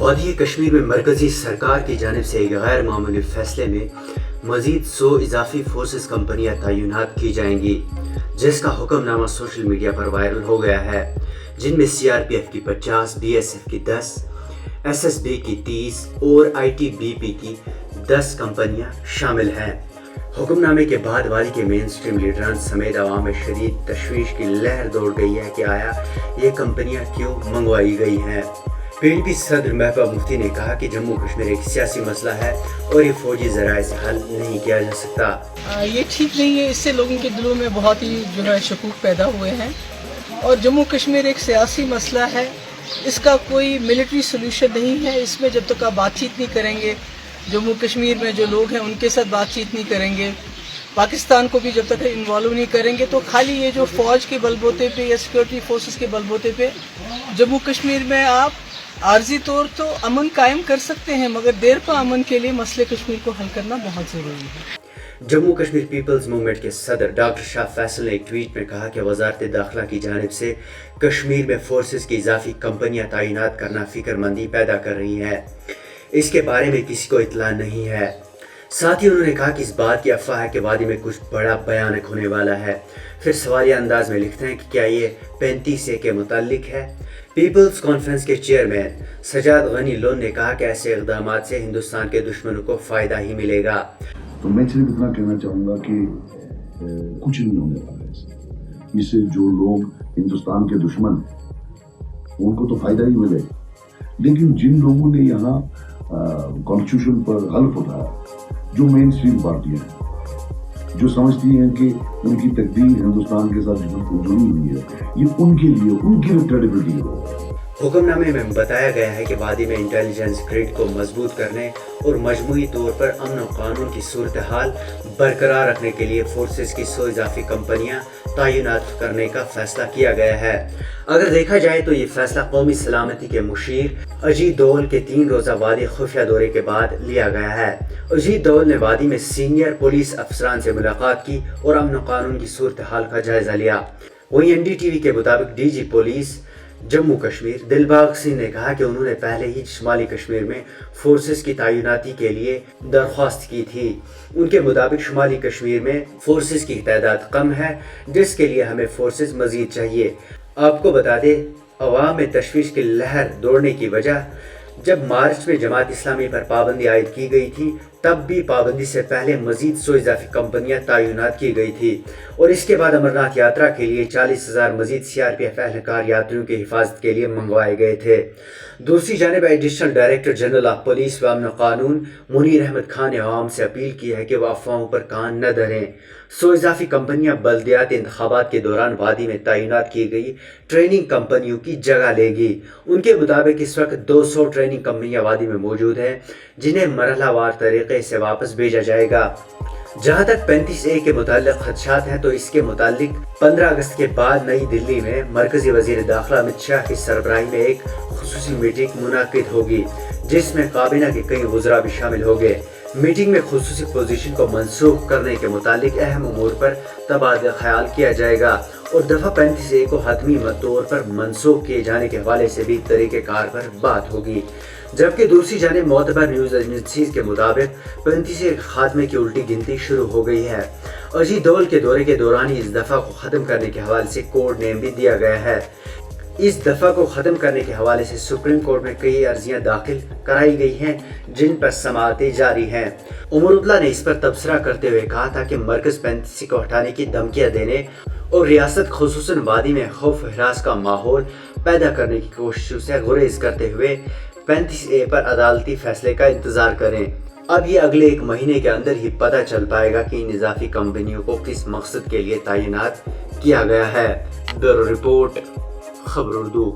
وادی کشمیر میں مرکزی سرکار کی جانب سے ایک غیر معمولی فیصلے میں مزید 100 اضافی فورسز کمپنیاں تعینات کی جائیں گی، جس کا حکم نامہ سوشل میڈیا پر وائرل ہو گیا ہے، جن میں CRPF کی 50، BSF کی 10، SSB کی 30 اور ITBP کی 10 کمپنیاں شامل ہیں۔ حکم نامے کے بعد وادی کے مین سٹریم لیڈران سمیت عوام میں شدید تشویش کی لہر دوڑ گئی ہے کہ آیا یہ کمپنیاں کیوں منگوائی گئی ہیں۔ PDP صدر محبوبہ مفتی نے کہا کہ جموں کشمیر ایک سیاسی مسئلہ ہے اور یہ فوجی ذرائع سے حل نہیں کیا جا سکتا۔ یہ ٹھیک نہیں ہے، اس سے لوگوں کے دلوں میں بہت ہی شکوک پیدا ہوئے ہیں، اور جموں کشمیر ایک سیاسی مسئلہ ہے، اس کا کوئی ملٹری سولوشن نہیں ہے۔ اس میں جب تک آپ بات چیت نہیں کریں گے، جموں کشمیر میں جو لوگ ہیں ان کے ساتھ بات چیت نہیں کریں گے، پاکستان کو بھی جب تک انوالو نہیں کریں گے، تو خالی یہ جو فوج کے بل بوتے پہ یا سیکورٹی فورسز کے بل بوتے پہ جموں کشمیر میں آپ عارضی طور تو امن قائم کر سکتے ہیں، مگر دیر پا امن کے لیے مسئلے کشمیر کو حل کرنا بہت ضروری ہے۔ جموں کشمیر پیپلز موومنٹ کے صدر ڈاکٹر شاہ فیصل نے ایک ٹویٹ میں کہا کہ وزارت داخلہ کی جانب سے کشمیر میں فورسز کی اضافی کمپنیاں تعینات کرنا فکر مندی پیدا کر رہی ہے، اس کے بارے میں کسی کو اطلاع نہیں ہے۔ ساتھ ہی انہوں نے کہا کہ اس بات کی افواہ ہے کہ وادی میں کچھ بڑا بھیانک ہونے والا ہے۔ پھر سوالیہ انداز میں لکھتے ہیں کہ کیا یہ 35A کے متعلق ہے؟ پیپلز کانفرنس کے چیئرمین سجاد غنی لون نے کہا کہ ایسے اقدامات سے ہندوستان کے دشمنوں کو فائدہ ہی ملے گا۔ تو میں صرف اتنا کہنا چاہوں گا کہ کچھ نہیں ہونے والا ہے اس سے۔ جو لوگ ہندوستان کے دشمن ان کو تو فائدہ ہی ملے، لیکن جن لوگوں نے یہاں کانسٹیٹیوشن پر حلف اٹھایا، جو مین سٹریم پارٹیاں ہیں، جو سمجھتی ہیں کہ ان کی تقدیر ہندوستان کے ساتھ جڑی ہوئی ہے، یہ ان کے لیے ان کی کریڈیبلٹی ہے۔ حکم نامے میں بتایا گیا ہے کہ وادی میں انٹیلیجنس گرڈ کو مضبوط کرنے اور مجموعی طور پر امن و قانون کی صورتحال برقرار رکھنے کے لیے فورسز کی 100 اضافی کمپنیاں تعینات کرنے کا فیصلہ کیا گیا ہے۔ اگر دیکھا جائے تو یہ فیصلہ قومی سلامتی کے مشیر اجیت دوول کے 3 روزہ وادی خفیہ دورے کے بعد لیا گیا ہے۔ اجیت دوول نے وادی میں سینئر پولیس افسران سے ملاقات کی اور امن و قانون کی صورتحال کا جائزہ لیا۔ وہیں NDTV کے مطابق DG پولیس جموں کشمیر دلباغ سنگھ نے کہا کہ انہوں نے پہلے ہی شمالی کشمیر میں فورسز کی تعیناتی کے لیے درخواست کی تھی۔ ان کے مطابق شمالی کشمیر میں فورسز کی تعداد کم ہے، جس کے لیے ہمیں فورسز مزید چاہیے۔ آپ کو بتا دیں، عوام میں تشویش کی لہر دوڑنے کی وجہ جب مارچ میں جماعت اسلامی پر پابندی عائد کی گئی تھی، تب بھی پابندی سے پہلے مزید 100 اضافی کمپنیاں تعینات کی گئی تھی، اور اس کے بعد امرناتھ یاترا کے لیے 40,000 مزید CRPF اہلکار یاتریوں کی حفاظت کے لیے منگوائے گئے تھے۔ دوسری جانب additional director general of police و امن و قانون منیر احمد خان نے عوام سے اپیل کی ہے کہ وہ افواہوں پر کان نہ دھریں۔ 100 اضافی کمپنیاں بلدیاتی انتخابات کے دوران وادی میں تعینات کی گئی ٹریننگ کمپنیوں کی جگہ لے گی۔ ان کے مطابق اس وقت 200 ٹریننگ کمپنیاں وادی میں موجود ہیں، جنہیں مرحلہ وار طریقے سے واپس بھیجا جائے گا۔ جہاں تک 35A کے متعلق خدشات ہیں تو اس کے متعلق 15 اگست کے بعد نئی دلی میں مرکزی وزیر داخلہ امت شاہ کی سربراہی میں ایک خصوصی میٹنگ منعقد ہوگی، جس میں کابینہ کے کئی وزراء بھی شامل ہوں گے۔ میٹنگ میں خصوصی پوزیشن کو منسوخ کرنے کے متعلق اہم امور پر تبادلہ خیال کیا جائے گا، اور دفعہ 35A کو حتمی طور پر منسوخ کیے جانے کے حوالے سے بھی طریقہ کار پر بات ہوگی۔ جبکہ دوسری جانب معتبر نیوز ایجنسیز کے مطابق 35A کے خاتمے کی الٹی گنتی شروع ہو گئی ہے۔ اجیت دوول کے دورے کے دوران ہی اس دفعہ کو ختم کرنے کے حوالے سے کوڈ نیم بھی دیا گیا ہے۔ اس دفعہ کو ختم کرنے کے حوالے سے سپریم کورٹ میں کئی عرضیاں داخل کرائی گئی ہیں، جن پر سماعتیں جاری ہیں۔ عمر عبداللہ نے اس پر تبصرہ کرتے ہوئے کہا تھا کہ مرکز 35A کو ہٹانے کی دھمکیاں دینے اور ریاست خصوصاً وادی میں خوف و ہراس کا ماحول پیدا کرنے کی کوششوں سے گریز کرتے ہوئے 35A پر عدالتی فیصلے کا انتظار کریں۔ اب یہ اگلے 1 مہینے کے اندر ہی پتہ چل پائے گا کہ ان اضافی کمپنیوں کو کس مقصد کے لیے تعینات کیا گیا ہے۔ بیورو رپورٹ، خبر اردو۔